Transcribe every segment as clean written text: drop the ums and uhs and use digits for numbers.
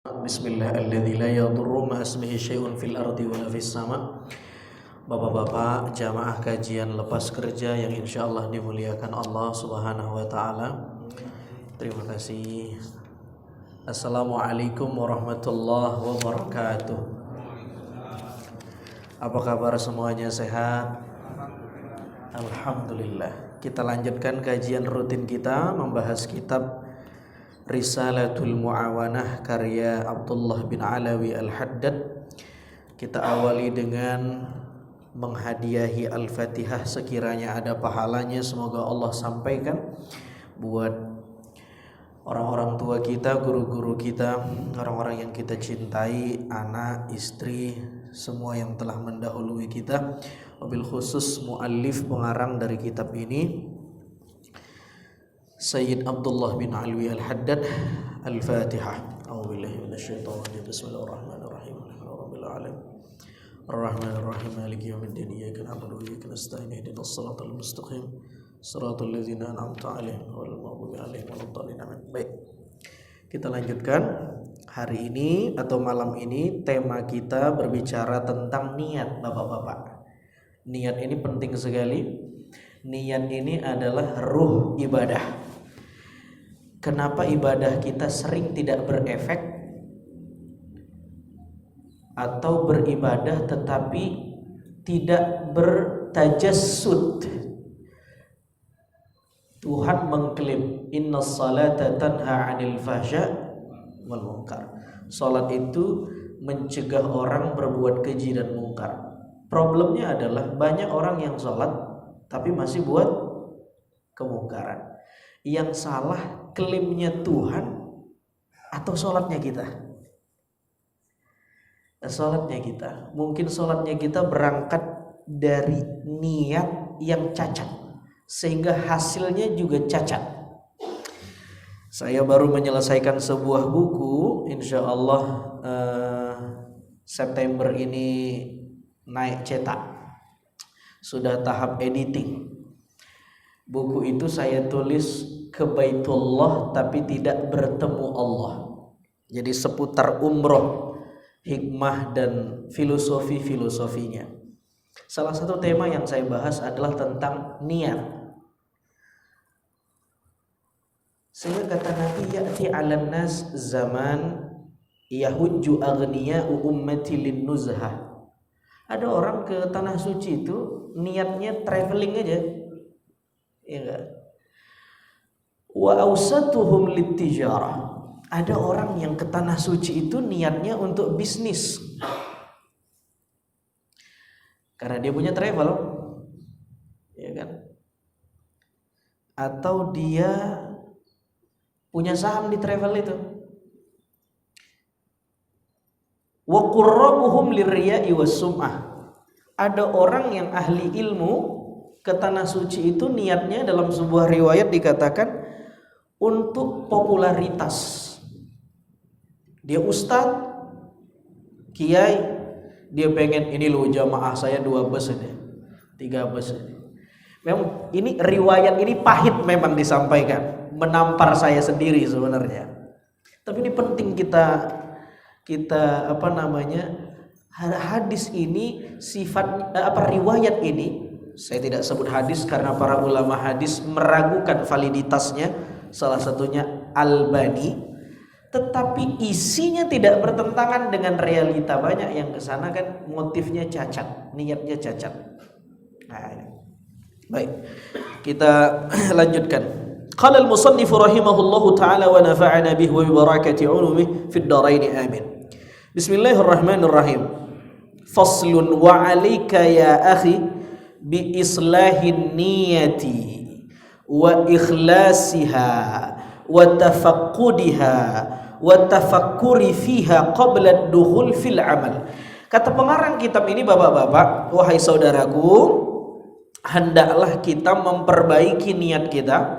Bismillahirrahmanirrahim. La yadurru ma ismihi syai'un fil ardi wala fis sama. Bapak-bapak jamaah kajian lepas kerja yang insyaallah dimuliakan Allah Subhanahu wa taala. Terima kasih. Assalamualaikum warahmatullahi wabarakatuh. Apa kabar semuanya, sehat? Alhamdulillah. Kita lanjutkan kajian rutin kita membahas kitab Risalatul Mu'awanah karya Abdullah bin Alawi Al-Haddad. Kita awali dengan menghadiahi Al-Fatihah, sekiranya ada pahalanya semoga Allah sampaikan buat orang-orang tua kita, guru-guru kita, orang-orang yang kita cintai, anak, istri, semua yang telah mendahului kita. Wabil khusus muallif pengarang dari kitab ini, Sayyid Abdullah bin Alwi Al-Haddad. Al-Fatihah. A'udzubillahi minasyaitonir rajim. Bismillahirrahmanirrahim. Alhamdulillahirabbil alamin. Arrahmanirrahim. Maliki yaumiddin. Iyyaka na'budu wa iyyaka nasta'in. Ihdinas siratal mustaqim. Shiratal ladzina an'amta 'alaihim ghairil maghdubi 'alaihim waladdallin. Baik. Kita lanjutkan. Hari ini atau malam ini tema kita berbicara tentang niat, Bapak-bapak. Niat ini penting sekali. Niat ini adalah ruh ibadah. Kenapa ibadah kita sering tidak berefek atau beribadah tetapi tidak bertajassud? Tuhan mengklaim innas salata tanha 'anil fahsya wal munkar. Salat itu mencegah orang berbuat keji dan mungkar. Problemnya adalah banyak orang yang salat tapi masih buat kemungkaran. Yang salah klaimnya Tuhan atau sholatnya kita? Sholatnya kita. Mungkin sholatnya kita berangkat dari niat yang cacat, sehingga hasilnya juga cacat. Saya baru menyelesaikan sebuah buku, insya Allah September ini naik cetak, sudah tahap editing. Buku itu saya tulis ke Baitullah tapi tidak bertemu Allah. Jadi seputar umroh, hikmah dan filosofinya. Salah satu tema yang saya bahas adalah tentang niat. Sehingga kata Nabi, ya'ti 'alan nas zaman yahujju aghniya'u ummati lin nuzhah. Ada orang ke tanah suci itu niatnya traveling aja. Ya enggak? Wa ausatuhum litijarah. Ada orang yang ke tanah suci itu niatnya untuk bisnis. Karena dia punya travel. Ya kan? Atau dia punya saham di travel itu. Wa qurrabuhum lirriya'i was-sum'ah. Ada orang yang ahli ilmu ke tanah suci itu niatnya dalam sebuah riwayat dikatakan untuk popularitas. Dia ustadz, kiai, dia pengen ini loh jamaah saya 2 bus ini, 3 bus ini. Memang ini riwayat ini pahit memang disampaikan, menampar saya sendiri sebenarnya. Tapi ini penting kita hadis ini sifat riwayat ini. Saya tidak sebut hadis karena para ulama hadis meragukan validitasnya, salah satunya Albani. Tetapi isinya tidak bertentangan dengan realita. Banyak yang kesana kan motifnya cacat, niatnya cacat. Nah, baik, kita lanjutkan. Qala al-musannif rahimahullahu ta'ala wa nafa'ana bihi wa bi barakati 'ulumihi fid dharain amin. Bismillahirrahmanirrahim. Faslun wa 'alaika ya akhi bi islahin niyati wa ikhlasiha wa tafaqqudiha wa tafakkuri fiha qabla ad-dukhul fil amal. Kata pengarang kitab ini, Bapak-bapak, wahai saudaraku, hendaklah kita memperbaiki niat kita,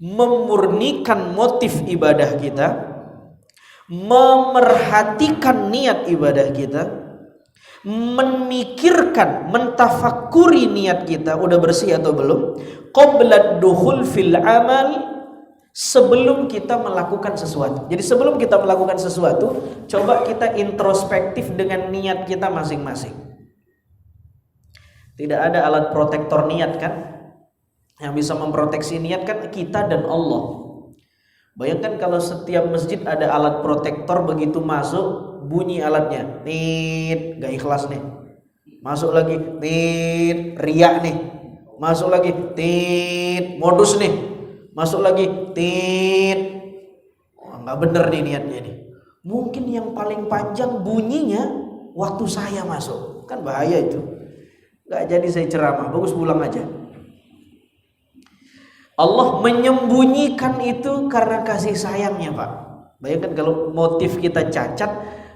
memurnikan motif ibadah kita, memerhatikan niat ibadah kita, memikirkan, mentafakuri niat kita udah bersih atau belum, qabla dukhul fil amal, sebelum kita melakukan sesuatu. Jadi sebelum kita melakukan sesuatu, coba kita introspektif dengan niat kita masing-masing. Tidak ada alat protektor niat kan? Yang bisa memproteksi niat kan kita dan Allah. Bayangkan kalau setiap masjid ada alat protektor, begitu masuk bunyi alatnya, tit, gak ikhlas nih. Masuk lagi, tit, riak nih. Masuk lagi, tit, modus nih. Masuk lagi, tit. Nggak bener nih niatnya nih. Mungkin yang paling panjang bunyinya waktu saya masuk. Kan bahaya itu. Nggak jadi saya ceramah, bagus pulang aja. Allah menyembunyikan itu karena kasih sayangnya, Pak. Bayangkan kalau motif kita cacat,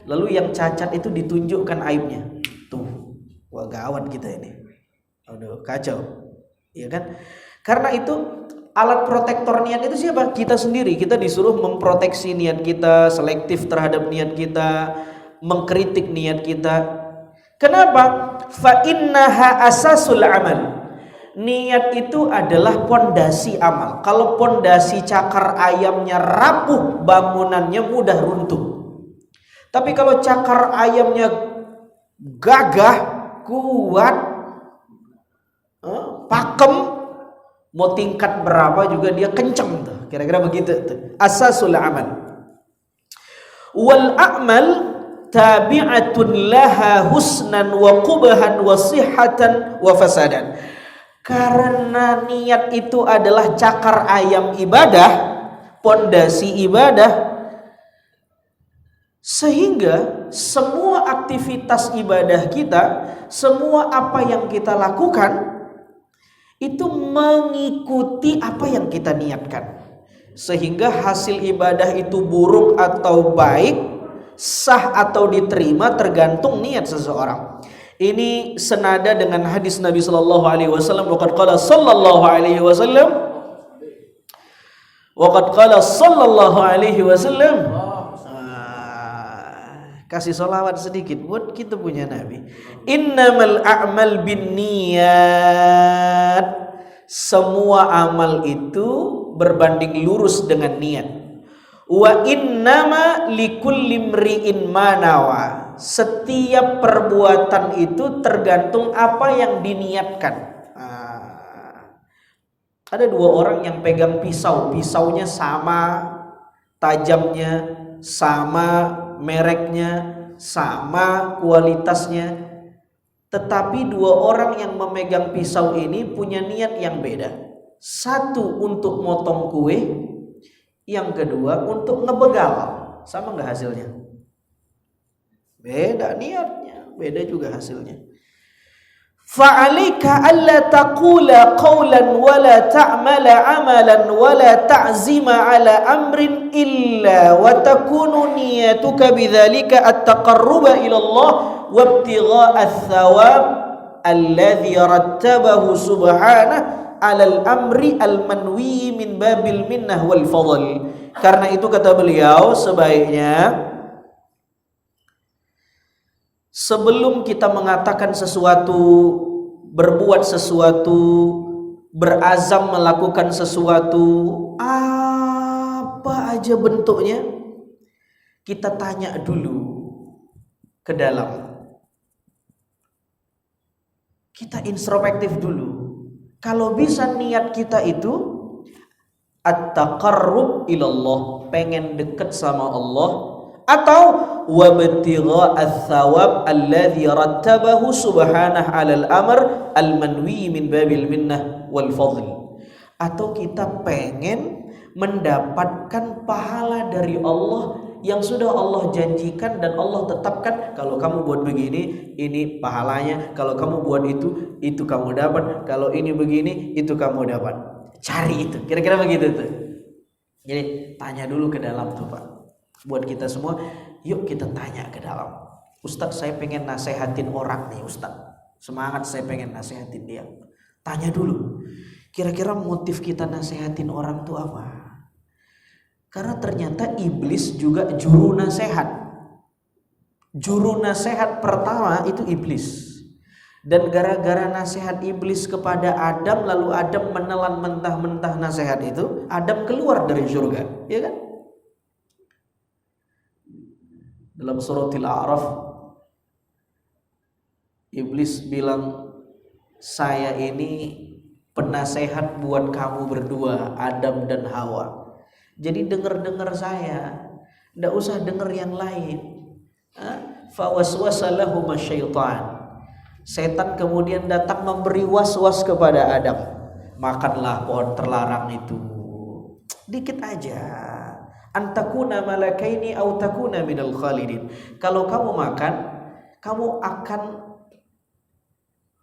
lalu yang cacat itu ditunjukkan aibnya. Tuh, wah gawat kita ini. Aduh, kacau. Iya kan? Karena itu alat protektor niat itu siapa? Kita sendiri. Kita disuruh memproteksi niat kita, selektif terhadap niat kita, mengkritik niat kita. Kenapa? Fa innaha asasul amal. Niat itu adalah pondasi amal. Kalau pondasi cakar ayamnya rapuh, bangunannya mudah runtuh. Tapi kalau cakar ayamnya gagah, kuat, pakem, mau tingkat berapa juga dia kenceng tuh. Kira-kira begitu tuh. Asasul amal. Wal a'mal tabi'atun laha husnan wa qubhan wa sihhatan wa fasadan. Karena niat itu adalah cakar ayam ibadah, pondasi ibadah, sehingga semua aktivitas ibadah kita, semua apa yang kita lakukan itu mengikuti apa yang kita niatkan. Sehingga hasil ibadah itu buruk atau baik, sah atau diterima tergantung niat seseorang. Ini senada dengan hadis Nabi sallallahu alaihi wasallam, waqad qala sallallahu alaihi wasallam, waqad qala sallallahu alaihi wasallam. Kasih sholawat sedikit buat kita punya Nabi. Innamal a'mal binniyat. Semua amal itu berbanding lurus dengan niat. Wa innama likulli imri'in ma nawa. Setiap perbuatan itu tergantung apa yang diniatkan. Ada dua orang yang pegang pisau, pisaunya sama tajamnya, sama mereknya, sama kualitasnya, tetapi dua orang yang memegang pisau ini punya niat yang beda. Satu untuk motong kue, yang kedua untuk ngebegal. Sama nggak hasilnya? Beda niatnya, beda juga hasilnya. Fa'alika alla taqula qawlan wala ta'mala amalan wala ta'zima ala amrin illa wa takunu niyatuka bidzalika at-taqarruba ila Allah wa ibtigha'a ath-thawab alladhi rattabahu subhanahu ala al-amri al-manwi min babil minnah wal fadl. Karena itu kata beliau, sebaiknya sebelum kita mengatakan sesuatu, berbuat sesuatu, berazam melakukan sesuatu, apa aja bentuknya, kita tanya dulu ke dalam. Kita introspektif dulu. Kalau bisa niat kita itu at-taqarrub ilallah, pengen dekat sama Allah, atau wabtigha ats-tsawab alladzi rattabahu subhanahu 'alal amr al-manwi min babil minnah wal fadl, atau kita pengen mendapatkan pahala dari Allah yang sudah Allah janjikan dan Allah tetapkan. Kalau kamu buat begini, ini pahalanya. Kalau kamu buat itu kamu dapat. Kalau ini begini, itu kamu dapat. Cari itu. Kira-kira begitu tuh. Jadi tanya dulu ke dalam tuh, Pak. Buat kita semua, yuk kita tanya ke dalam. Ustadz, saya pengen nasehatin orang nih, Ustadz. Semangat, saya pengen nasehatin dia. Tanya dulu, kira-kira motif kita nasehatin orang tuh apa? Karena ternyata iblis juga juru nasehat. Juru nasehat pertama itu iblis. Dan gara-gara nasihat iblis kepada Adam, lalu Adam menelan mentah-mentah nasihat itu, Adam keluar dari surga, ya kan? Dalam surat Al-A'raf, iblis bilang, saya ini penasehat buat kamu berdua, Adam dan Hawa. Jadi dengar-dengar saya, tidak usah dengar yang lain. Fawaswasa lahuma syaitan. Setan kemudian datang memberi was-was kepada Adam. Makanlah pohon terlarang itu. Dikit aja. Antakuna malakaini au takuna minal khalidin. Kalau kamu makan, kamu akan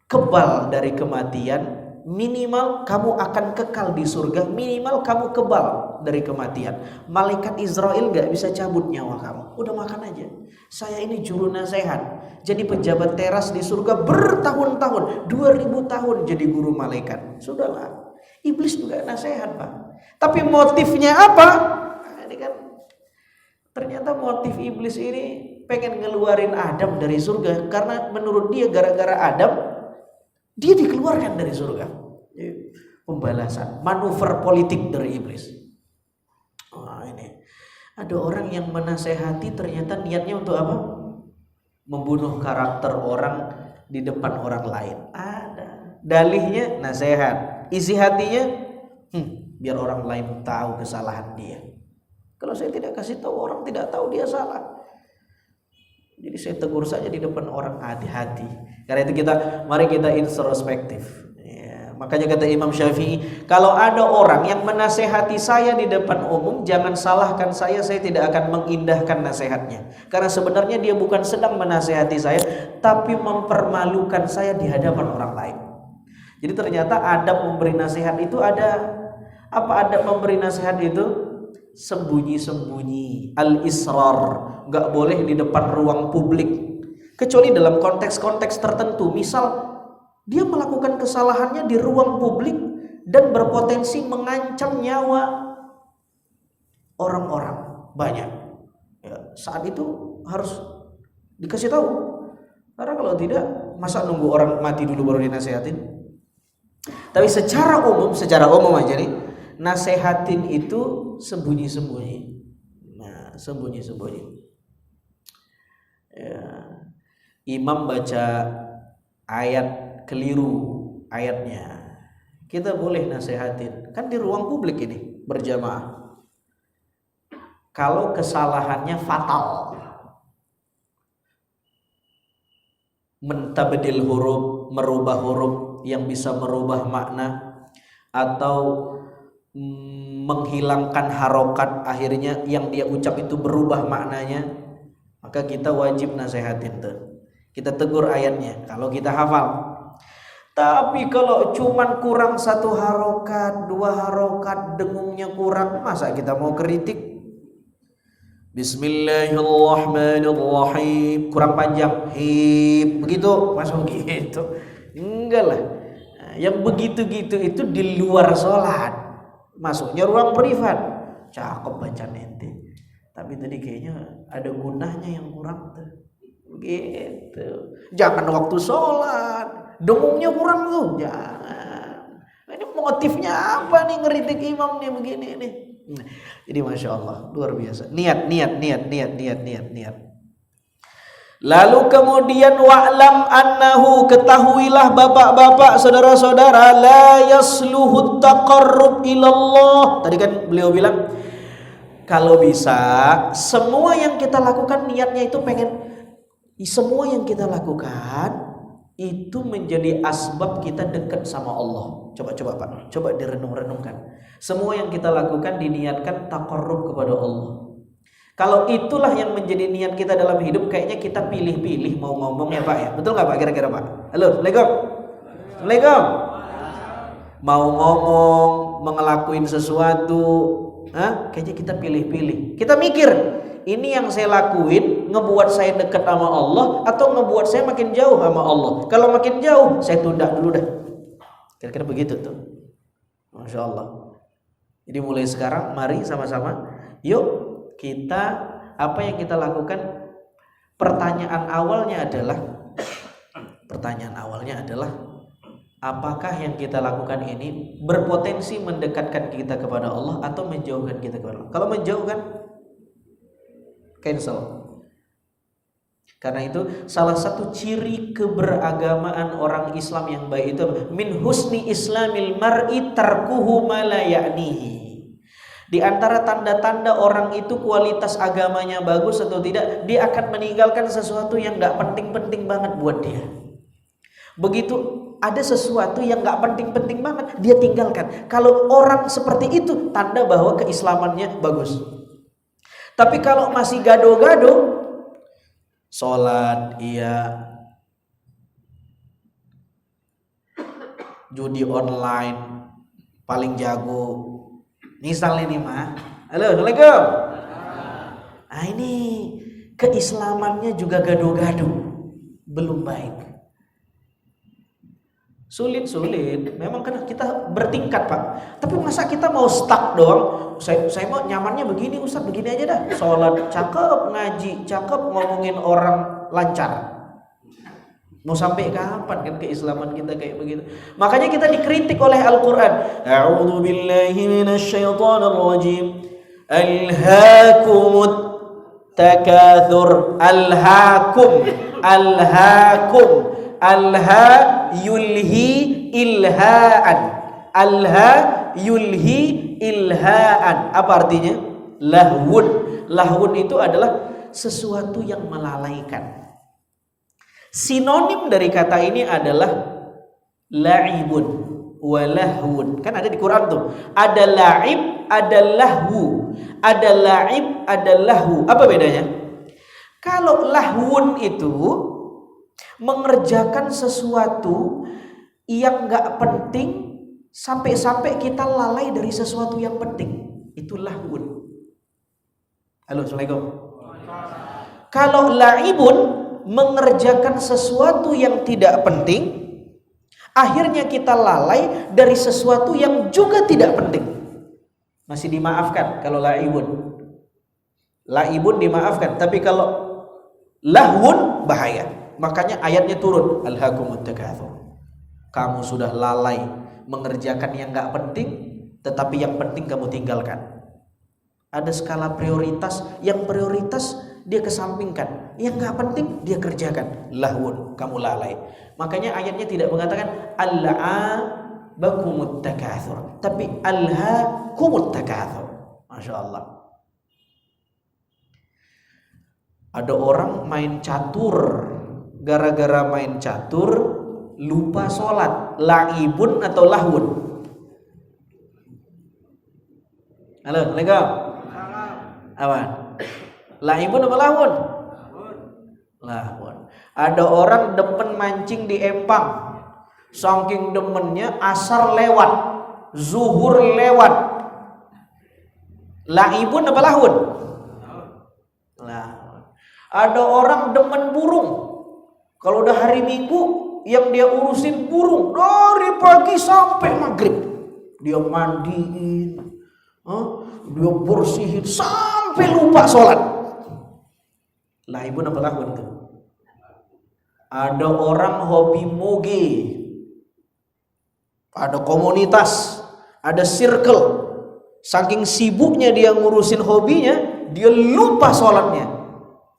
kebal dari kematian. Minimal kamu akan kekal di surga. Minimal kamu kebal dari kematian. Malaikat Israel gak bisa cabut nyawa kamu. Udah makan aja. Saya ini juru nasihat. Jadi pejabat teras di surga bertahun-tahun, 2000 tahun jadi guru malaikat. Sudahlah. Iblis juga nasihat, Pak. Tapi motifnya apa? Nah, ini kan ternyata motif iblis ini pengen ngeluarin Adam dari surga, karena menurut dia gara-gara Adam dia dikeluarkan dari surga. Pembalasan, manuver politik dari iblis. Ini ada orang yang menasehati ternyata niatnya untuk apa? Membunuh karakter orang di depan orang lain. Ada dalihnya nasihat, isi hatinya biar orang lain tahu kesalahan dia. Kalau saya tidak kasih tahu, orang tidak tahu dia salah. Jadi saya tegur saja di depan orang, hati-hati. Karena itu mari kita introspektif. Makanya kata Imam Syafi'i, kalau ada orang yang menasehati saya di depan umum, jangan salahkan saya tidak akan mengindahkan nasihatnya. Karena sebenarnya dia bukan sedang menasehati saya, tapi mempermalukan saya di hadapan orang lain. Jadi ternyata adab memberi nasihat itu ada apa? Adab memberi nasihat itu sembunyi-sembunyi, al-israr, nggak boleh di depan ruang publik, kecuali dalam konteks-konteks tertentu. Misal dia melakukan kesalahannya di ruang publik dan berpotensi mengancam nyawa orang-orang banyak. Ya, saat itu harus dikasih tahu. Karena kalau tidak, masa nunggu orang mati dulu baru dinasihatin? Tapi secara umum aja nih, nasihatin itu sembunyi-sembunyi. Nah, sembunyi-sembunyi. Ya. Imam baca ayat keliru ayatnya, kita boleh nasihatin, kan di ruang publik ini berjamaah. Kalau kesalahannya fatal, mentabdil huruf, merubah huruf yang bisa merubah makna, atau menghilangkan harokat, akhirnya yang dia ucap itu berubah maknanya, maka kita wajib nasihatin tuh. Kita tegur ayatnya kalau kita hafal. Tapi kalau cuman kurang 1 harokat, 2 harokat, dengungnya kurang, masa kita mau kritik? Bismillahirrahmanirrahim, kurang panjang, begitu, masuk gitu. Enggak lah. Yang begitu-gitu itu di luar sholat, masuknya ruang privat. Cakep baca ente, tapi tadi kayaknya ada gunahnya yang kurang tuh. Begitu. Jangan waktu sholat, dengungnya kurang tuh, jangan. Ini motifnya apa nih ngeritik imam nih begini nih? Jadi masya Allah, luar biasa. Niat. Lalu kemudian wa'lam annahu, ketahuilah bapak-bapak, saudara-saudara, la yasluhu taqarrub ilallah. Tadi kan beliau bilang, kalau bisa semua yang kita lakukan niatnya itu semua yang kita lakukan itu menjadi asbab kita dekat sama Allah. Coba Pak, coba direnung-renungkan. Semua yang kita lakukan diniatkan taqarrub kepada Allah. Kalau itulah yang menjadi niat kita dalam hidup, kayaknya kita pilih-pilih mau ngomong ya Pak ya. Betul nggak Pak kira-kira Pak? Halo, Assalamualaikum. Mau ngomong, ngelakuin sesuatu, kayaknya kita pilih-pilih. Kita mikir, ini yang saya lakuin ngebuat saya dekat sama Allah atau ngebuat saya makin jauh sama Allah. Kalau makin jauh, saya tunda dulu dah. Kira-kira begitu tuh. Masya Allah. Jadi mulai sekarang mari sama-sama, yuk kita, apa yang kita lakukan, pertanyaan awalnya adalah Pertanyaan awalnya adalah, apakah yang kita lakukan ini berpotensi mendekatkan kita kepada Allah atau menjauhkan kita kepada Allah? Kalau menjauhkan, cancel. Karena itu salah satu ciri keberagamaan orang Islam yang baik itu min husni islamil mar'i tarkuhu ma la ya'nihi. Di antara tanda-tanda orang itu kualitas agamanya bagus atau tidak, dia akan meninggalkan sesuatu yang gak penting-penting banget buat dia. Begitu ada sesuatu yang gak penting-penting banget, dia tinggalkan. Kalau orang seperti itu, tanda bahwa keislamannya bagus. Tapi kalau masih gado-gado, sholat iya, judi online paling jago, misalnya nih mah, halo, assalamualaikum. Nah ini keislamannya juga gado-gado, belum baik. Sulit, memang kan kita bertingkat Pak. Tapi masa kita mau stuck doang? Saya mau nyamannya begini Ustaz, begini aja dah. Sholat cakep, ngaji cakep, ngomongin orang lancar. Mau sampai kapan kan keislaman kita kayak begitu? Makanya kita dikritik oleh Al-Quran. A'udzu billahi minasyaitonir rajim. Alhaakumut takatsur. Alhaakum. Alha yulhi ilhaan. Alha yulhi ilhaan. Apa artinya? Lahwun. Lahwun itu adalah sesuatu yang melalaikan. Sinonim dari kata ini adalah la'ibun wa lahwun. Kan ada di Quran tuh. Ada la'ib, ada lahwu. Ada la'ib, ada lahwu. Apa bedanya? Kalau lahwun itu mengerjakan sesuatu yang gak penting sampai-sampai kita lalai dari sesuatu yang penting. Itu lahwun. Halo, assalamualaikum. Kalau la'ibun mengerjakan sesuatu yang tidak penting, akhirnya kita lalai dari sesuatu yang juga tidak penting. Masih dimaafkan kalau la'ibun. La'ibun dimaafkan, tapi kalau lahwun bahaya. Makanya ayatnya turun, alhaakumut takatsur. Kamu sudah lalai mengerjakan yang gak penting, tetapi yang penting kamu tinggalkan. Ada skala prioritas, yang prioritas dia kesampingkan, yang gak penting dia kerjakan. Lahwun, kamu lalai. Makanya ayatnya tidak mengatakan alhaakumut takatsur, tapi alhaakumut takatsur. Masya Allah. Ada orang main catur, gara-gara main catur lupa sholat. La'ibun atau lahwun? Halo, assalamualaikum. Apa? La'ibun apa lahwun? Lahwun. Ada orang demen mancing di empang, saking demennya asar lewat, zuhur lewat. La'ibun apa lahwun? Lahwun. Ada orang demen burung. Kalau udah hari Minggu, yang dia urusin burung dari pagi sampai maghrib. Dia mandiin, dia bersihin sampai lupa sholat. Lahibun apa lahwun tuh? Ada orang hobi moge, ada komunitas, ada circle. Saking sibuknya dia ngurusin hobinya, dia lupa sholatnya.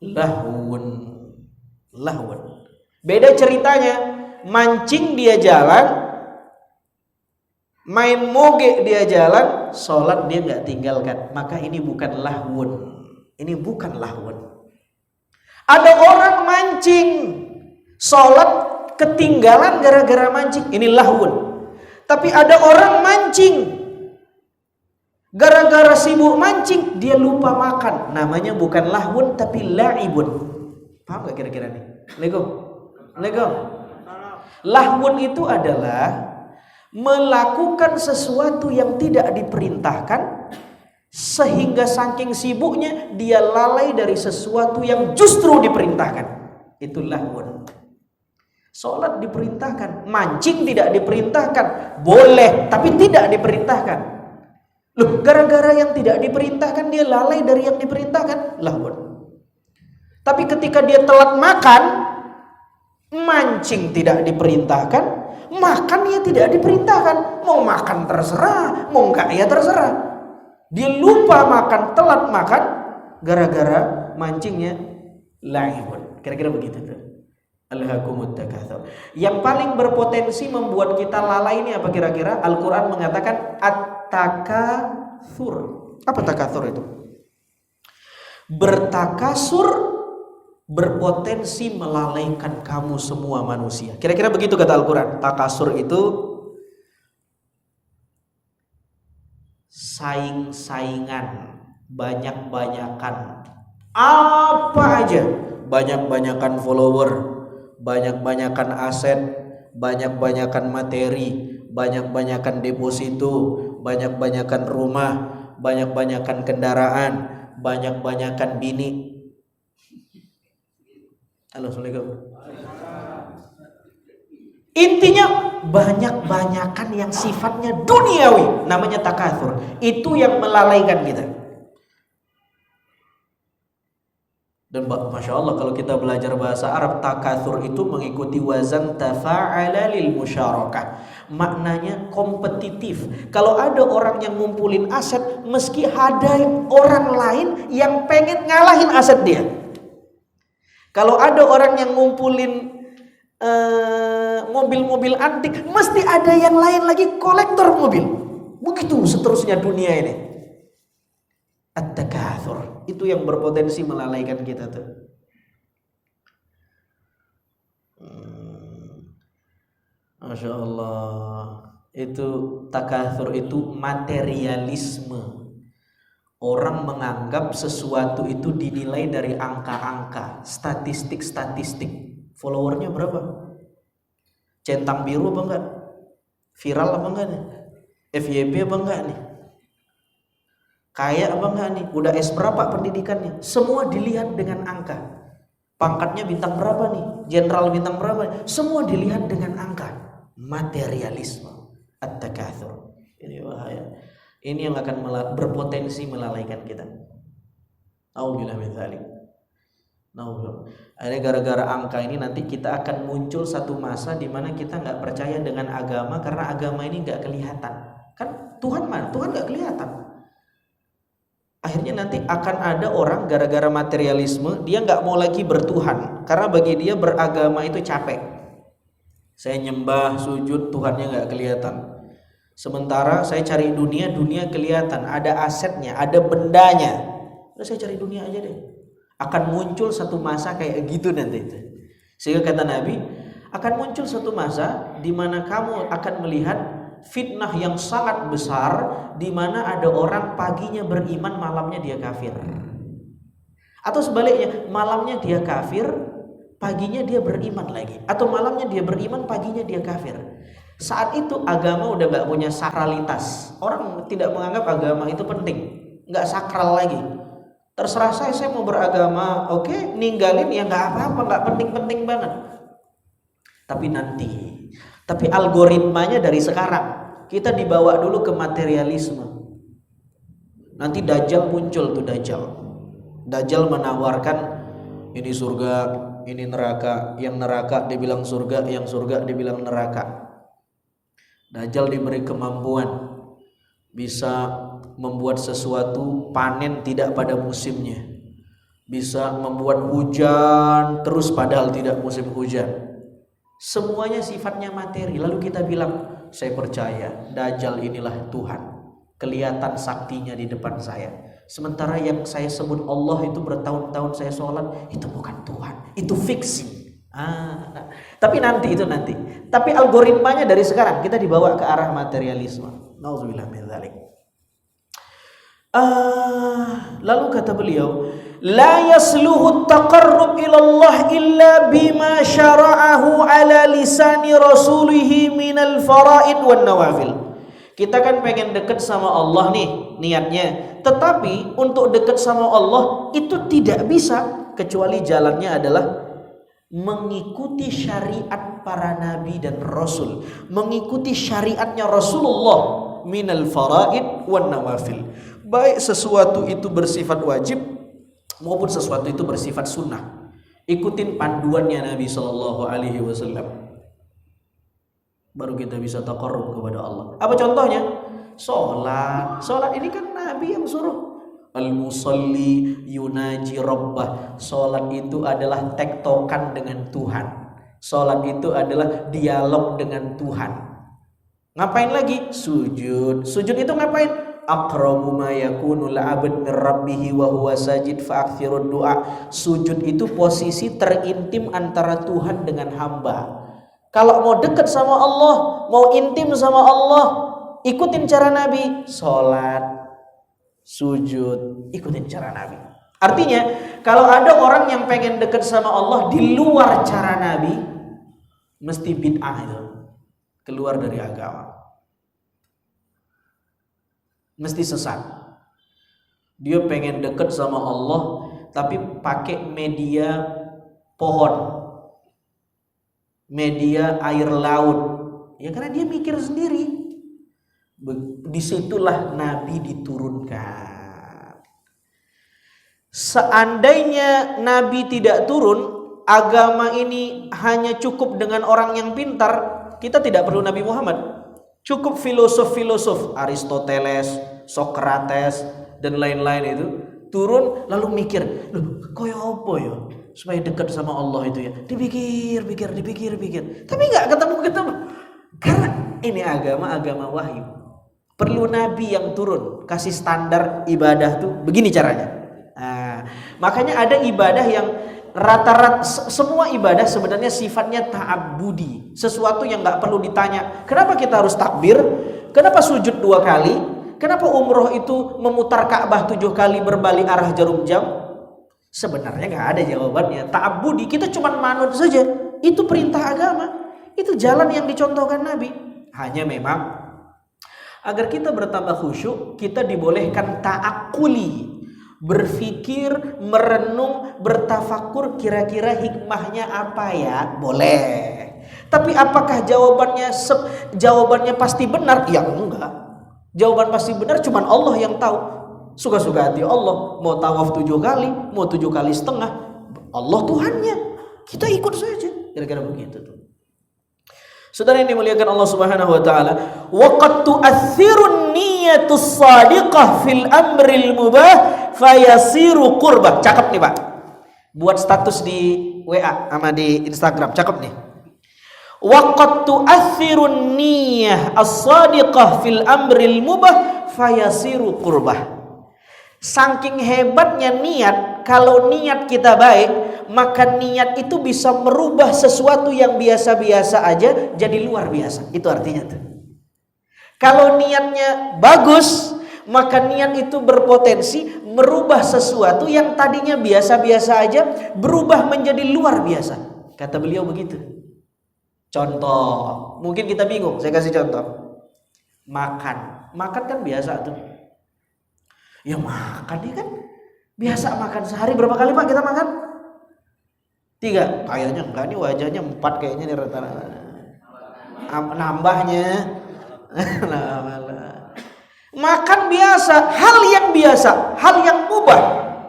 Lahwun. Beda ceritanya, mancing dia jalan, main moge dia jalan, sholat dia nggak tinggalkan. Maka ini bukan lahwun. Ini bukan lahwun. Ada orang mancing, sholat ketinggalan gara-gara mancing, ini lahwun. Tapi ada orang mancing, gara-gara sibuk mancing dia lupa makan, namanya bukan lahwun tapi la'ibun. Paham gak kira-kira nih? Assalamualaikum. Lahwun itu adalah melakukan sesuatu yang tidak diperintahkan, sehingga saking sibuknya dia lalai dari sesuatu yang justru diperintahkan. Itu lahwun. Sholat diperintahkan, mancing tidak diperintahkan, boleh tapi tidak diperintahkan. Loh, gara-gara yang tidak diperintahkan dia lalai dari yang diperintahkan, lahwun. Tapi ketika dia telat makan, Mancing tidak diperintahkan, makan ya tidak diperintahkan. Mau makan terserah, mau enggak ya terserah. Dia lupa makan, telat makan gara-gara mancingnya laibun. Kira-kira begitu tuh. Alhaakumut takatsur. Yang paling berpotensi membuat kita lalai ini apa kira-kira? Al-Qur'an mengatakan at-takatsur. Apa takatsur itu? Bertakasur berpotensi melalaikan kamu semua manusia. Kira-kira begitu kata Al-Qur'an. Takasur itu saing-saingan, banyak-banyakan. Apa aja, banyak-banyakan follower, banyak-banyakan aset, banyak-banyakan materi, banyak-banyakan deposito, banyak-banyakan rumah, banyak-banyakan kendaraan, banyak-banyakan bini. Halo, Assalamualaikum. Intinya banyak-banyakan yang sifatnya duniawi, namanya takatsur. Itu yang melalaikan kita. Dan Masya Allah kalau kita belajar bahasa Arab, takatsur itu mengikuti wazan tafa'ala lil musyarakah. Maknanya kompetitif. Kalau ada orang yang ngumpulin aset, meski ada orang lain yang pengen ngalahin aset dia. Kalau ada orang yang ngumpulin mobil-mobil antik, mesti ada yang lain lagi kolektor mobil. Begitu seterusnya dunia ini. At-takatsur itu yang berpotensi melalaikan kita tuh. Masya Allah. Itu takatsur itu materialisme. Orang menganggap sesuatu itu dinilai dari angka-angka, statistik-statistik. Followernya berapa? Centang biru apa enggak? Viral apa enggak nih? FYP apa enggak nih? Kaya apa enggak nih? Udah S berapa pendidikannya? Semua dilihat dengan angka. Pangkatnya bintang berapa nih? Jenderal bintang berapa nih? Semua dilihat dengan angka. Materialisme. At-takatsur. Ini bahaya. Ini yang akan berpotensi melalaikan kita. Auzubillahi min dzalik. Akhirnya gara-gara angka ini nanti kita akan muncul satu masa di mana kita nggak percaya dengan agama karena agama ini nggak kelihatan. Kan Tuhan mana? Tuhan nggak kelihatan. Akhirnya nanti akan ada orang gara-gara materialisme dia nggak mau lagi bertuhan karena bagi dia beragama itu capek. Saya nyembah sujud Tuhannya nggak kelihatan. Sementara saya cari dunia, dunia kelihatan, ada asetnya, ada bendanya. Udah saya cari dunia aja deh. Akan muncul satu masa kayak gitu nanti itu. Sehingga kata Nabi, akan muncul satu masa di mana kamu akan melihat fitnah yang sangat besar di mana ada orang paginya beriman, malamnya dia kafir. Atau sebaliknya, malamnya dia kafir, paginya dia beriman lagi. Atau malamnya dia beriman, paginya dia kafir. Saat itu agama udah gak punya sakralitas. Orang tidak menganggap agama itu penting, gak sakral lagi. Terserah saya mau beragama, oke, ninggalin ya gak apa-apa, gak penting-penting banget. Tapi nanti, tapi algoritmanya dari sekarang, kita dibawa dulu ke materialisme. Nanti Dajjal muncul tuh Dajjal. Dajjal menawarkan ini surga, ini neraka, yang neraka dibilang surga, yang surga dibilang neraka. Dajjal diberi kemampuan bisa membuat sesuatu panen tidak pada musimnya, bisa membuat hujan terus padahal tidak musim hujan. Semuanya sifatnya materi. Lalu kita bilang, saya percaya Dajjal inilah Tuhan, kelihatan saktinya di depan saya. Sementara yang saya sebut Allah itu bertahun-tahun saya sholat, itu bukan Tuhan, itu fiksi. Tapi nanti itu nanti. Tapi algoritmanya dari sekarang kita dibawa ke arah materialisme. Nauzubillah min dzalik. Lalu kata beliau, la yasluhu at-taqarrub ila Allah illa bima syara'ahu ala lisani rasulih minal faraid wan nawafil. Kita kan pengen dekat sama Allah nih niatnya, tetapi untuk dekat sama Allah itu tidak bisa kecuali jalannya adalah mengikuti syariat para nabi dan rasul, mengikuti syariatnya Rasulullah minal faraid wan nawafil. Baik sesuatu itu bersifat wajib maupun sesuatu itu bersifat sunnah. ikutin panduannya Nabi Shallallahu Alaihi Wasallam, baru kita bisa taqarrub kepada Allah. Apa contohnya? Sholat ini kan Nabi yang suruh. Al-musalli yunaji rabbah. Sholat itu adalah tektokan dengan Tuhan. Sholat itu adalah dialog dengan Tuhan. Ngapain lagi? Sujud itu ngapain? Aqrabu ma yakunul 'abd min rabbih wa huwa sajid fa'akthirud du'a. Sujud itu posisi terintim antara Tuhan dengan hamba. Kalau mau dekat sama Allah, mau intim sama Allah, ikutin cara Nabi. Sholat, sujud, ikutin cara Nabi. Artinya, kalau ada orang yang pengen dekat sama Allah di luar cara Nabi, mesti bid'ah itu, keluar dari agama, mesti sesat. Dia pengen dekat sama Allah tapi pakai media pohon, media air laut, ya karena dia mikir sendiri. Disitulah Nabi diturunkan. Seandainya Nabi tidak turun, agama ini hanya cukup dengan orang yang pintar, kita tidak perlu Nabi Muhammad. Cukup filosof-filosof Aristoteles, Sokrates dan lain-lain itu turun lalu mikir, loh koyo apa ya supaya dekat sama Allah itu ya. Dipikir. Tapi nggak ketemu. Karena ini agama wahyu. Perlu Nabi yang turun kasih standar ibadah tuh begini caranya. Nah, makanya ada ibadah yang rata-rata, semua ibadah sebenarnya sifatnya ta'abbudi, sesuatu yang nggak perlu ditanya. Kenapa kita harus takbir? Kenapa sujud 2 kali? Kenapa umroh itu memutar Ka'bah 7 kali berbalik arah jarum jam? Sebenarnya nggak ada jawabannya. Ta'abbudi, kita cuma manut saja. Itu perintah agama. Itu jalan yang dicontohkan Nabi. Hanya memang agar kita bertambah khusyuk, kita dibolehkan ta'akuli, berpikir, merenung, bertafakur, kira-kira hikmahnya apa ya? Boleh. Tapi apakah jawabannya pasti benar? Ya enggak. Jawaban pasti benar cuman Allah yang tahu. Suka-suka hati Allah. Mau tawaf 7 kali, mau 7 kali setengah, Allah Tuhannya. Kita ikut saja. Kira-kira begitu tuh. Saudara yang dimuliakan Allah Subhanahu wa taala, wa qad tu'athirun niyatus shadiqah fil amril mubah fayasiru qurbah. Cakep nih, Pak. Buat status di WA sama di Instagram, cakep nih. Wa qad tu'athirun niyah as-shadiqah fil amril mubah fayasiru qurbah. Saking hebatnya niat, kalau niat kita baik, maka niat itu bisa merubah sesuatu yang biasa-biasa aja jadi luar biasa. Itu artinya tuh. Kalau niatnya bagus, maka niat itu berpotensi merubah sesuatu yang tadinya biasa-biasa aja berubah menjadi luar biasa. Kata beliau begitu. Contoh, mungkin kita bingung, saya kasih contoh. Makan kan biasa tuh. Ya makan ya kan biasa makan. Sehari berapa kali Pak kita makan? 3. Kayaknya enggak nih, wajahnya 4 kayaknya nih rata-rata. Nambahnya. Makan biasa, hal yang biasa, hal yang mubah.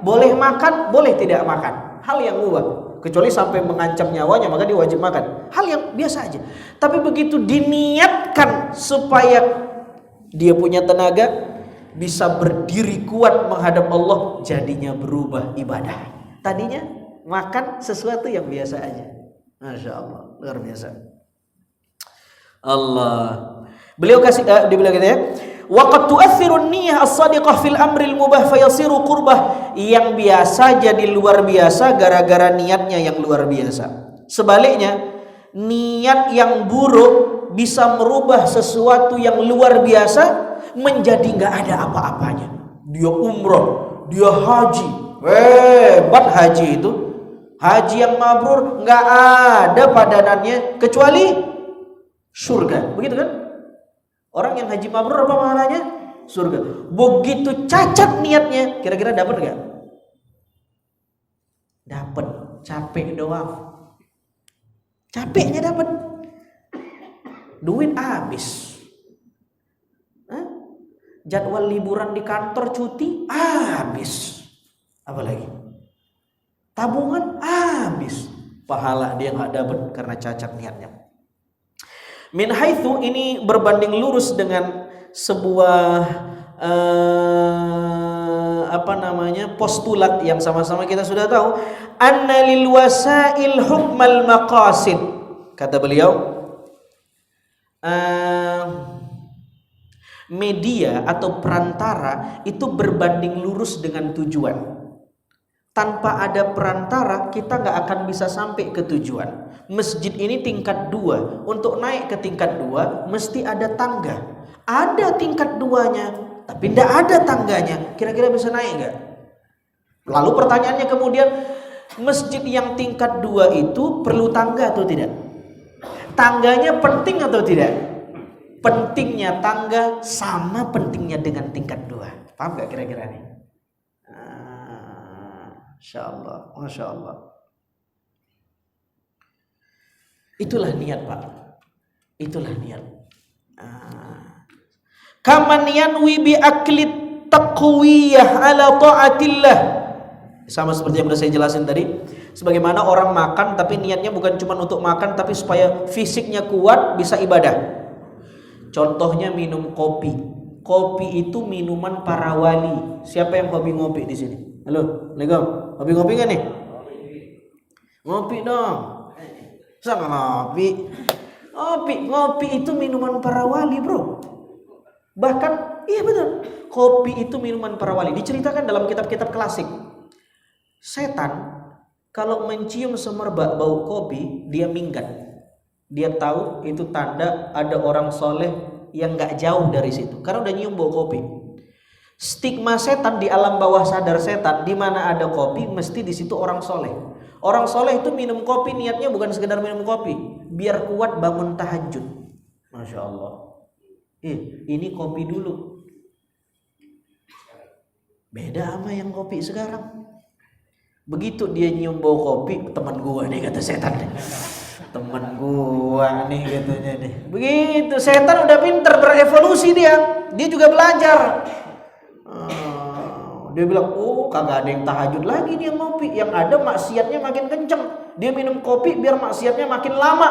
Boleh makan, boleh tidak makan. Hal yang mubah. Kecuali sampai mengancam nyawanya maka dia wajib makan. Hal yang biasa aja. Tapi begitu diniatkan supaya dia punya tenaga, bisa berdiri kuat menghadap Allah, jadinya berubah ibadah. Tadinya makan sesuatu yang biasa aja. Masya Allah, luar biasa. Allah. Beliau kasih dibilang gitu ya. Wa qad tu'athirun niyyah as-shadiqah fil amril mubah fayasiru qurbah. Yang biasa jadi luar biasa gara-gara niatnya yang luar biasa. Sebaliknya, niat yang buruk bisa merubah sesuatu yang luar biasa menjadi nggak ada apa-apanya. Dia umrah, dia haji, hebat haji itu. Haji yang mabrur nggak ada padanannya kecuali surga, begitu kan? Orang yang haji mabrur apa pahalanya? Surga. Begitu cacat niatnya, kira-kira dapat nggak? Dapat, capek doang. Capeknya dapat, duit habis. Jadwal liburan di kantor, cuti habis. Apalagi tabungan habis. habis pahala dia nggak dapat karena cacat niatnya. Min haitsu ini berbanding lurus dengan sebuah postulat yang sama-sama kita sudah tahu, anna lil wasail hukmal maqasid. Kata beliau, media atau perantara itu berbanding lurus dengan tujuan. Tanpa ada perantara kita nggak akan bisa sampai ke tujuan. Masjid ini tingkat 2. Untuk naik ke tingkat 2 mesti ada tangga. Ada tingkat 2-nya, tapi tidak ada tangganya. Kira-kira bisa naik nggak? Lalu pertanyaannya kemudian, masjid yang tingkat 2 itu perlu tangga atau tidak? Tangganya penting atau tidak? Pentingnya tangga sama pentingnya dengan tingkat 2. Paham nggak kira-kira nih? Masya Allah, Masya Allah. Itulah niat Pak. Itulah niat. Kaman yanwi bi aklit taqwiyah ala ta'atillah. Sama seperti yang sudah saya jelasin tadi. Sebagaimana orang makan tapi niatnya bukan cuma untuk makan, tapi supaya fisiknya kuat bisa ibadah. Contohnya minum kopi. Kopi itu minuman para wali. Siapa yang hobi ngopi di sini? Halo, Assalamualaikum. Hobi ngopi kan nih? Ngopi dong. Sama ngopi. Ngopi itu minuman para wali, bro. Bahkan, iya betul. Kopi itu minuman para wali. Diceritakan dalam kitab-kitab klasik. Setan kalau mencium semerbak bau kopi, dia minggat. Dia tahu itu tanda ada orang soleh yang gak jauh dari situ. Karena udah nyium bau kopi. Stigma setan di alam bawah sadar setan, di mana ada kopi mesti di situ orang soleh. Orang soleh itu minum kopi niatnya bukan sekedar minum kopi, biar kuat bangun tahajud. Masya Allah. Ini kopi dulu. Beda sama yang kopi sekarang. Begitu dia nyium bau kopi, teman gua nih kata setan. Teman gua nih katanya nih. Begitu setan udah pinter berevolusi dia juga belajar. Dia bilang, oh kagak ada yang tahajud lagi dia ngopi. Yang ada maksiatnya makin kenceng. Dia minum kopi biar maksiatnya makin lama.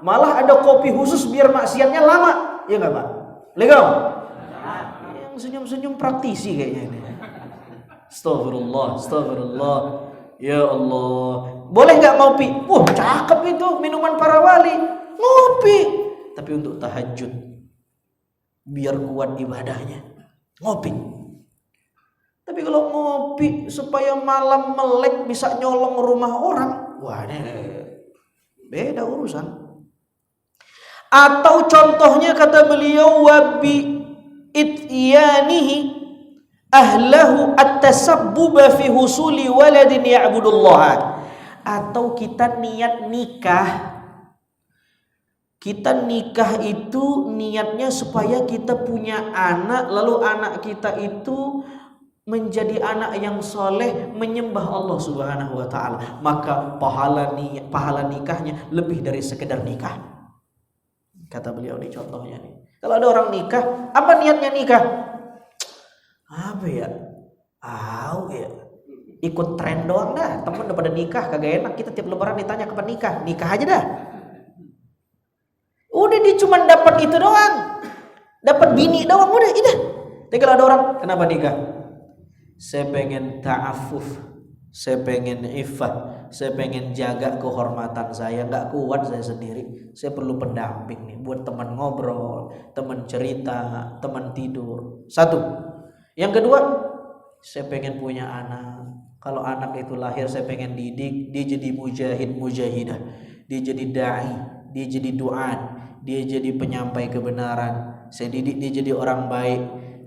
Malah ada kopi khusus biar maksiatnya lama. Ya gak Pak? Legal? Yang senyum-senyum praktisi kayaknya ini. Astagfirullah, astagfirullah. Ya Allah. Boleh gak ngopi? Cakep itu minuman para wali. Ngopi. Tapi untuk tahajud, biar kuat ibadahnya, ngopi. Tapi kalau ngopi supaya malam melek bisa nyolong rumah orang, wah ini beda urusan. Atau contohnya kata beliau, wabi ityanihi ahlahu at-tasabbuba fi husuli waladin ya'budullah. Atau kita niat nikah. Kita nikah itu niatnya supaya kita punya anak, lalu anak kita itu menjadi anak yang soleh, menyembah Allah Subhanahu wa ta'ala. Maka pahala nikahnya lebih dari sekedar nikah. Kata beliau di contohnya nih. Kalau ada orang nikah, apa niatnya nikah? Apa ya? Ya. Ikut tren doang dah. Temen udah pada nikah, kagak enak. Kita tiap lebaran ditanya kapan nikah. Nikah aja dah. Udah dia cuma dapat itu doang. Dapat bini doang, udah itu. Tapi kalau ada orang, kenapa nikah? Saya pengen ta'afuf, saya pengen iffah, saya pengen jaga kehormatan saya. Gak kuat saya sendiri, saya perlu pendamping nih, buat teman ngobrol, teman cerita, teman tidur. Satu. Yang kedua, saya pengen punya anak. Kalau anak itu lahir, saya pengen didik, dia jadi mujahid, mujahidah, dia jadi da'i, dia jadi du'an, dia jadi penyampai kebenaran. Saya didik dia jadi orang baik,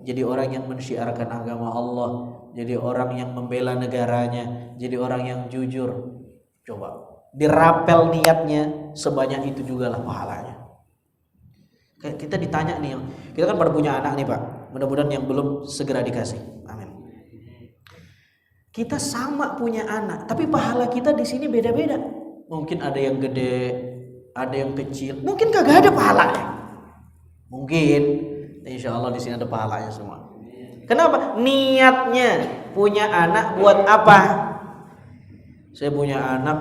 jadi orang yang mensyiarkan agama Allah, jadi orang yang membela negaranya, jadi orang yang jujur. Coba dirapel niatnya, sebanyak itu juga lah pahalanya. Kita ditanya nih, kita kan pada punya anak nih Pak, mudah-mudahan yang belum segera dikasih, amin. Kita sama punya anak, tapi pahala kita di sini beda-beda. Mungkin ada yang gede, ada yang kecil, mungkin kagak ada pahalanya. Mungkin insya Allah di sini ada pahalanya semua. Kenapa? Niatnya punya anak buat apa? Saya punya anak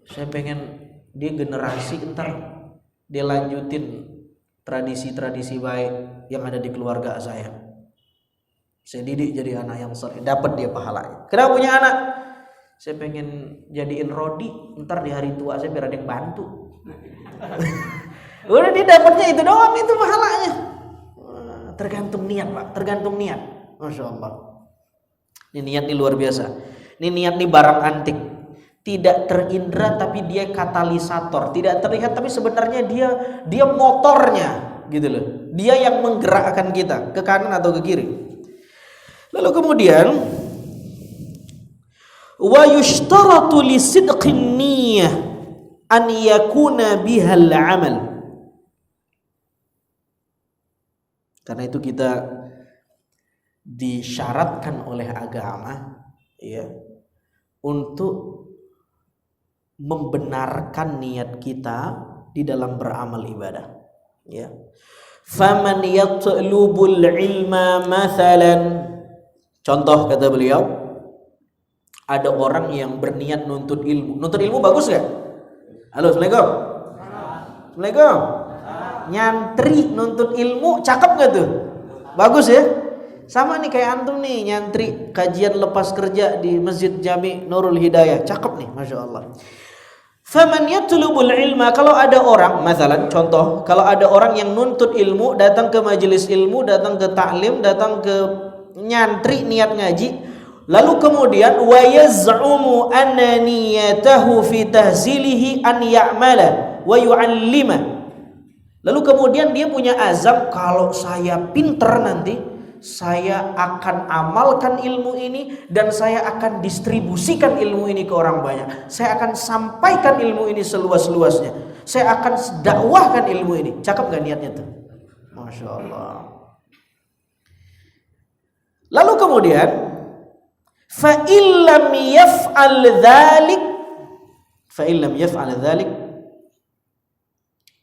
Saya pengen dia generasi entar dia lanjutin tradisi-tradisi baik yang ada di keluarga saya. Saya didik jadi anak yang saleh, dapat dia pahalanya. Kenapa punya anak? Saya pengen jadiin rodi, ntar di hari tua saya biar ada yang bantu. Udah dia dapatnya itu doang, itu pahalanya. Tergantung niat Pak, tergantung niat. Masya Allah. Ini niat ini luar biasa. Ini niat ini barang antik. Tidak terindra tapi dia katalisator. Tidak terlihat tapi sebenarnya dia motornya gitu loh. Dia yang menggerakkan kita ke kanan atau ke kiri. Lalu kemudian wa yushtaratu li sidqin niyyah an yakuna bihal amal. Karena itu kita disyaratkan oleh agama ya untuk membenarkan niat kita di dalam beramal ibadah ya. Faman yatlubul ilma mathalan, contoh kata beliau, ada orang yang berniat nuntut ilmu. Nuntut ilmu bagus gak? Halo, Assalamualaikum. Assalamualaikum. Nyantri nuntut ilmu cakep gak tuh? Bagus ya? Sama nih kayak antum nih nyantri kajian lepas kerja di Masjid Jami Nurul Hidayah. Cakep nih, Masya Allah. Faman yatlubul ilma, kalau ada orang, masalan contoh, kalau ada orang yang nuntut ilmu, datang ke majelis ilmu, datang ke taklim, datang ke nyantri niat ngaji, lalu kemudian wa yaz'umu anna niyatahu fi tahzilihi an ya'mala wa yu'allima. Lalu kemudian dia punya azam, kalau saya pinter nanti saya akan amalkan ilmu ini dan saya akan distribusikan ilmu ini ke orang banyak. Saya akan sampaikan ilmu ini seluas-luasnya. Saya akan dakwahkan ilmu ini. Cakep gak niatnya tuh? Masya Allah. Lalu kemudian fa illam yaf'al dzalik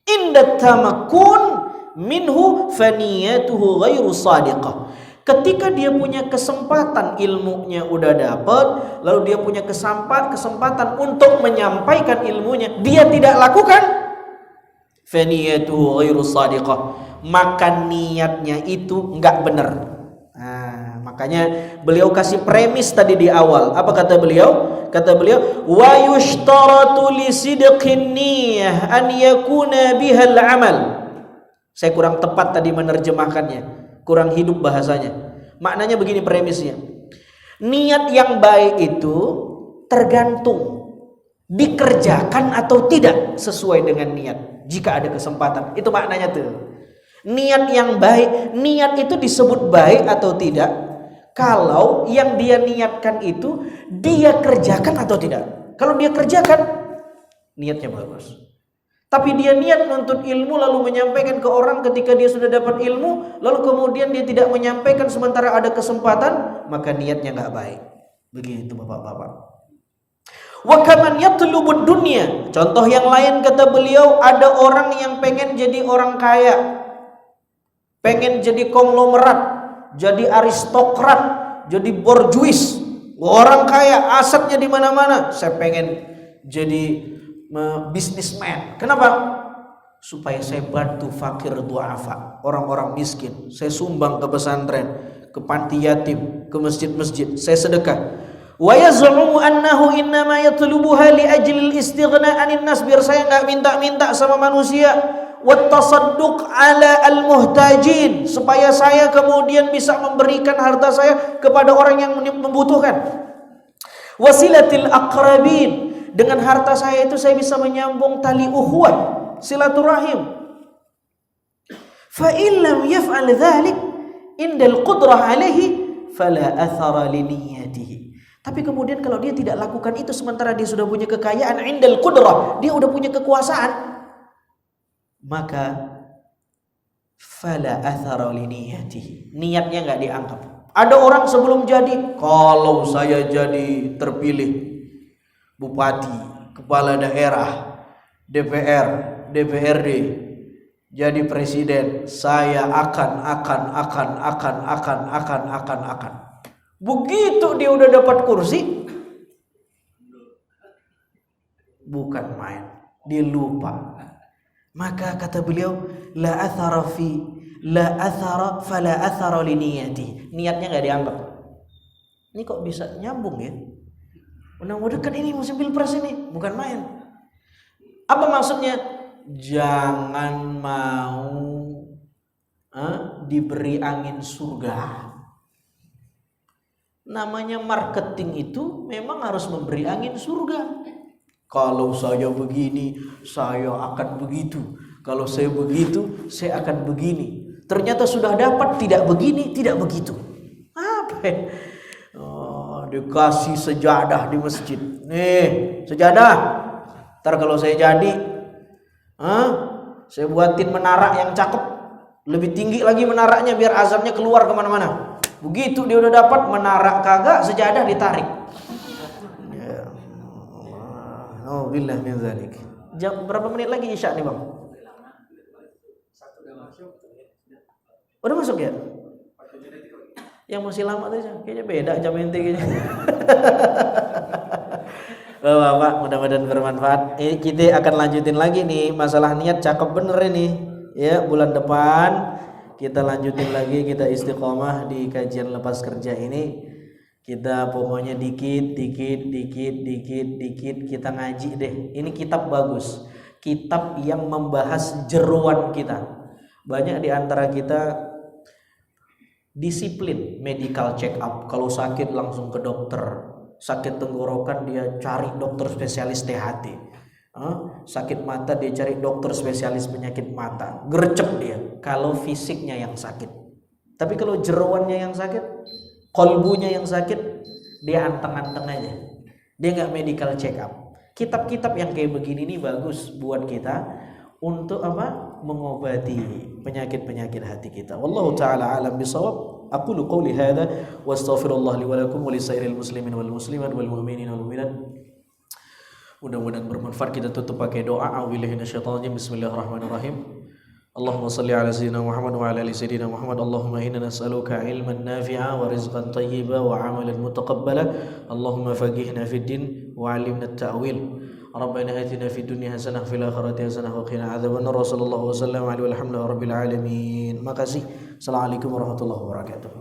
inda tamakkun minhu faniyatuhu ghairu sadiqah. Ketika dia punya kesempatan, ilmunya udah dapat, lalu dia punya kesempatan untuk menyampaikan ilmunya, dia tidak lakukan, faniyatuhu ghairu sadiqah, maka niatnya itu enggak benar. Nah, makanya beliau kasih premis tadi di awal. Apa kata beliau? Kata beliau, wa yushtaratu li sidqin niyyah an yakuna bihal amal. Saya kurang tepat tadi menerjemahkannya, kurang hidup bahasanya. Maknanya begini premisnya. Niat yang baik itu tergantung dikerjakan atau tidak sesuai dengan niat. Jika ada kesempatan, itu maknanya tuh. Niat yang baik, niat itu disebut baik atau tidak kalau yang dia niatkan itu dia kerjakan atau tidak. Kalau dia kerjakan, niatnya bagus. Tapi dia niat nuntut ilmu lalu menyampaikan ke orang ketika dia sudah dapat ilmu, lalu kemudian dia tidak menyampaikan sementara ada kesempatan, maka niatnya nggak baik. Begitu bapak-bapak. Wa kaman yatlubud dunya. Contoh yang lain kata beliau, ada orang yang pengen jadi orang kaya, pengen jadi konglomerat, jadi aristokrat, jadi borjuis, orang kaya, asetnya di mana-mana. Saya pengen jadi bisnisman. Kenapa? Supaya saya bantu fakir du'afa, orang-orang miskin. Saya sumbang ke pesantren, ke panti yatim, ke masjid-masjid. Saya sedekah. Wa yaz'umu annahu innama yatlubuha li ajli al-istighna 'anil nas, biar saya enggak minta-minta sama manusia. Wa tasadduq 'ala al-muhtajin, supaya saya kemudian bisa memberikan harta saya kepada orang yang membutuhkan. Wasilatil aqrabin, dengan harta saya itu saya bisa menyambung tali ukhuwah, silaturahim. Fa illam yaf'al dzalik indal qudrah alaihi fala athara li niyyatihi. Tapi kemudian kalau dia tidak lakukan itu sementara dia sudah punya kekayaan, indal qudrah, dia udah punya kekuasaan, maka fala athara li niyyatihi, niatnya enggak dianggap. Ada orang sebelum jadi, kalau saya jadi terpilih bupati, kepala daerah, DPR, DPRD, jadi presiden, saya akan. Begitu dia udah dapat kursi, bukan main. Dia lupa. Maka kata beliau, la athara fala athara li niyati. Niatnya enggak dianggap. Ini kok bisa nyambung ya? Mudah-mudahan kan ini musim pilpres ini, bukan main. Apa maksudnya? Jangan mau diberi angin surga. Namanya marketing itu memang harus memberi angin surga. Kalau saya begini, saya akan begitu. Kalau saya begitu, saya akan begini. Ternyata sudah dapat tidak begini, tidak begitu. Apa? Dikasih sejadah di masjid. Nih, sejadah. Ntar kalau saya jadi, saya buatin menara yang cakep. Lebih tinggi lagi menaranya biar azabnya keluar kemana-mana. Begitu dia udah dapat menara kagak, sejadah ditarik. Oh billah min zalik. Jam berapa menit lagi Isya nih, Bang? Udah masuk ya? Yang masih lama tuh kayaknya beda jam ente kayaknya. Bapak, mudah-mudahan bermanfaat. Kita akan lanjutin lagi nih masalah niat, cakep bener ini. Ya, bulan depan kita lanjutin lagi, kita istiqomah di kajian lepas kerja ini. Kita pokoknya dikit kita ngaji deh. Ini kitab bagus. Kitab yang membahas jeruan kita. Banyak di antara kita disiplin medical check up. Kalau sakit langsung ke dokter. Sakit tenggorokan dia cari dokter spesialis THT. Sakit mata dia cari dokter spesialis penyakit mata. Gercep dia kalau fisiknya yang sakit. Tapi kalau jeroannya yang sakit, kolbunya yang sakit, dia anteng-anteng aja. Dia nggak medical check up. Kitab-kitab yang kayak begini nih bagus buat kita untuk apa? Mengobati penyakit-penyakit hati kita. Wallahu taala alam bisawab. Aqulu qouli hadza wa astaghfirullah li wa lakum wa lisairil muslimin wal muslimat wal mu'minin wal mu'minat. Mudah-mudahan bermanfaat. Kita tutup pakai doa. A'udzubillahi minasyaitonir rajim. Bismillahirrahmanirrahim. Allahumma salli ala sayyidina Muhammad wa ala ali sayyidina Muhammad. Allahumma inna nas'aluka ilman nafi'a wa rizqan thayyiba wa 'amalan mutaqabbala. Allahumma faqihna fid din wa 'allimna at-ta'wil. Rabbana atina fid dunya hasanah wa fil akhirati hasanah wa qina adzabannar. Sallallahu wasallam alaihi wa sallam rabbil alamin. Makasih. Assalamualaikum warahmatullahi wabarakatuh.